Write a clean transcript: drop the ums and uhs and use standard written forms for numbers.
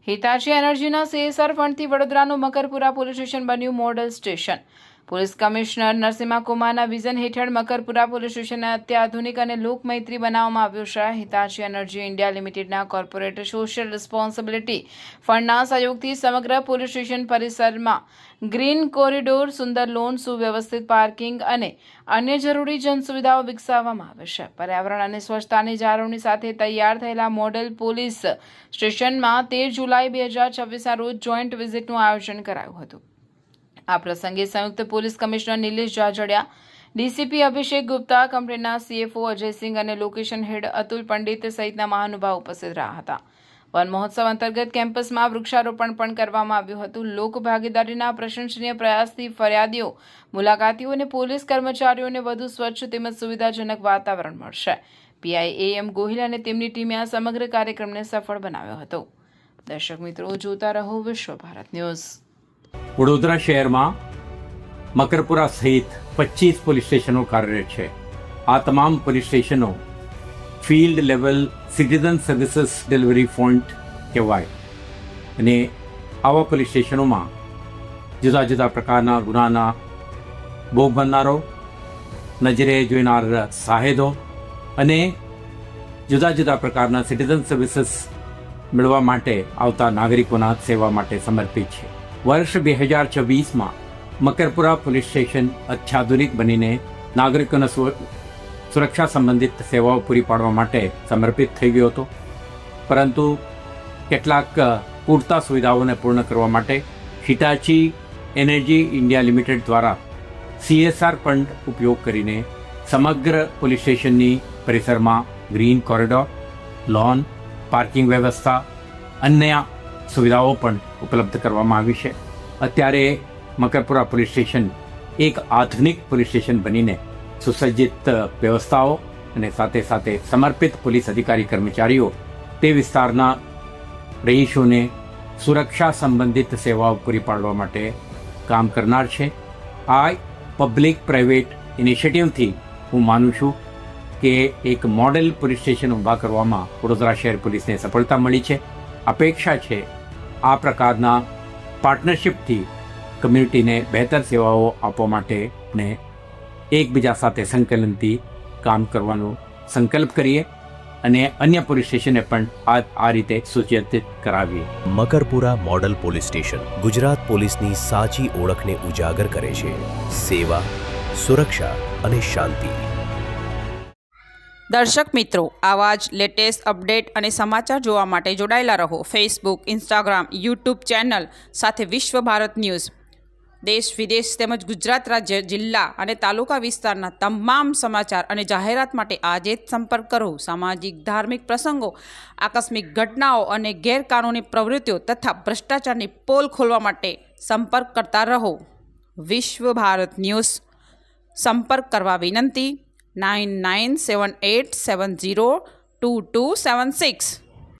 Hitachi એનર્જીના CSR ફંડથી વડોદરાનું મકરપુરા પોલીસ સ્ટેશન બન્યું model station. Police commissioner Narasimha કુમારના વિઝન હેઠળ મકરપુરા પોલીસ સ્ટેશનને અત્યાધુનિક અને લોકમૈત્રી બનાવવામાં આવ્યું છે. હિતાચી એનર્જી ઇન્ડિયા લિમિટેડના કોર્પોરેટ સોશિયલ રિસ્પોન્સિબિલિટી ફંડના સહયોગથી સમગ્ર પોલીસ સ્ટેશન પરિસરમાં ગ્રીન કોરિડોર, સુંદર લોન, સુવ્યવસ્થિત પાર્કિંગ અને અન્ય જરૂરી જનસુવિધાઓ વિકસાવવામાં આવે છે. પર્યાવરણ અને સ્વચ્છતાની જાળવણી સાથે તૈયાર થયેલા મોડેલ પોલીસ સ્ટેશનમાં 13 જુલાઈ 2026ના રોજ જોઈન્ટ વિઝિટનું આયોજન કરાયું હતું. આ પ્રસંગે સંયુક્ત police commissioner Nilesh Jajadiya, DCP Abhishek Gupta, કંપનીના CFO અજયસિંહ અને લોકેશન હેડ અતુલ પંડિત સહિતના મહાનુભાવ ઉપસ્થિત રહ્યા હતા. વન મહોત્સવ અંતર્ગત કેમ્પસમાં વૃક્ષારોપણ પણ કરવામાં આવ્યું હતું. લોક ભાગીદારીના પ્રશંસનીય પ્રયાસથી ફરિયાદીઓ, મુલાકાતીઓ અને પોલીસ કર્મચારીઓને વધુ સ્વચ્છ તેમજ સુવિધાજનક વાતાવરણ મળશે. PI AM ગોહિલ અને તેમની ટીમે આ સમગ્ર કાર્યક્રમને સફળ બનાવ્યો હતો. દર્શક મિત્રો, જોતા રહો વિશ્વ ભારત ન્યૂઝ. વડોદરા શહેરમાં મકરપુરા સહિત 25 પોલીસ સ્ટેશનો કાર્યરત છે. આ તમામ પોલીસ સ્ટેશનો field level citizen services delivery point કહેવાય અને આવા પોલીસ સ્ટેશનોમાં જુદા જુદા પ્રકારના ગુનાના ભોગ બનનારો, નજરે જોઈનાર સાહેદો અને જુદા જુદા પ્રકારના સિટીઝન સર્વિસીસ મેળવવા માટે આવતા નાગરિકોના સેવા માટે સમર્પિત છે. વર્ષ 2026માં મકરપુરા પોલીસ સ્ટેશન અત્યાધુનિક બનીને નાગરિકોને સુરક્ષા સંબંધિત સેવાઓ પૂરી પાડવા માટે સમર્પિત થઈ ગયો હતો. પરંતુ કેટલાક પૂરતા સુવિધાઓને પૂર્ણ કરવા માટે હિટાચી એનર્જી ઇન્ડિયા લિમિટેડ દ્વારા CSR ફંડ ઉપયોગ કરીને સમગ્ર પોલીસ સ્ટેશનની પરિસરમાં ગ્રીન કોરિડોર, લોન, પાર્કિંગ વ્યવસ્થા, અન્ય સુવિધાઓ પણ ઉપલબ્ધ કરવામાં આવી છે. અત્યારે મકરપુરા પોલીસ સ્ટેશન એક આધુનિક પોલીસ સ્ટેશન બનીને સુસજ્જિત વ્યવસ્થાઓ અને સાથે સાથે સમર્પિત પોલીસ અધિકારી કર્મચારીઓ તે વિસ્તારના રહીશોને સુરક્ષા સંબંધિત સેવાઓ પૂરી પાડવા માટે કામ કરનાર છે. આ પબ્લિક પ્રાઇવેટ ઇનિશિયેટિવથી હું માનું છું કે એક મોડેલ પોલીસ સ્ટેશન ઊભા કરવામાં વડોદરા શહેર પોલીસને સફળતા મળી છે. અપેક્ષા છે આ પ્રકારના પાર્ટનરશિપથી કમ્યુનિટીને બહેતર સેવાઓ આપવા માટે ને એકબીજા સાથે સંકલનથી કામ કરવાનો સંકલ્પ કરીએ અને અન્ય પોલીસ સ્ટેશનને પણ આ રીતે સુચિત કરાવીએ. Makarpura model police station Gujarat પોલીસની સાચી ઓળખને ઉજાગર કરે છે. સેવા, સુરક્ષા અને શાંતિ. દર્શક મિત્રો, આવા જ લેટેસ્ટ અપડેટ અને સમાચાર જોવા માટે જોડાયેલા રહો ફેસબુક, ઇન્સ્ટાગ્રામ, યુટ્યુબ ચેનલ સાથે વિશ્વ ભારત ન્યૂઝ. દેશ વિદેશ તેમજ ગુજરાત રાજ્ય, જિલ્લા અને તાલુકા વિસ્તારના તમામ સમાચાર અને જાહેરાત માટે આજે જ સંપર્ક કરો. સામાજિક, ધાર્મિક પ્રસંગો, આકસ્મિક ઘટનાઓ અને ગેરકાનૂની પ્રવૃત્તિઓ તથા ભ્રષ્ટાચારની પોલ ખોલવા માટે સંપર્ક કરતા રહો. વિશ્વ ભારત ન્યૂઝ. સંપર્ક કરવા વિનંતી 9978702276.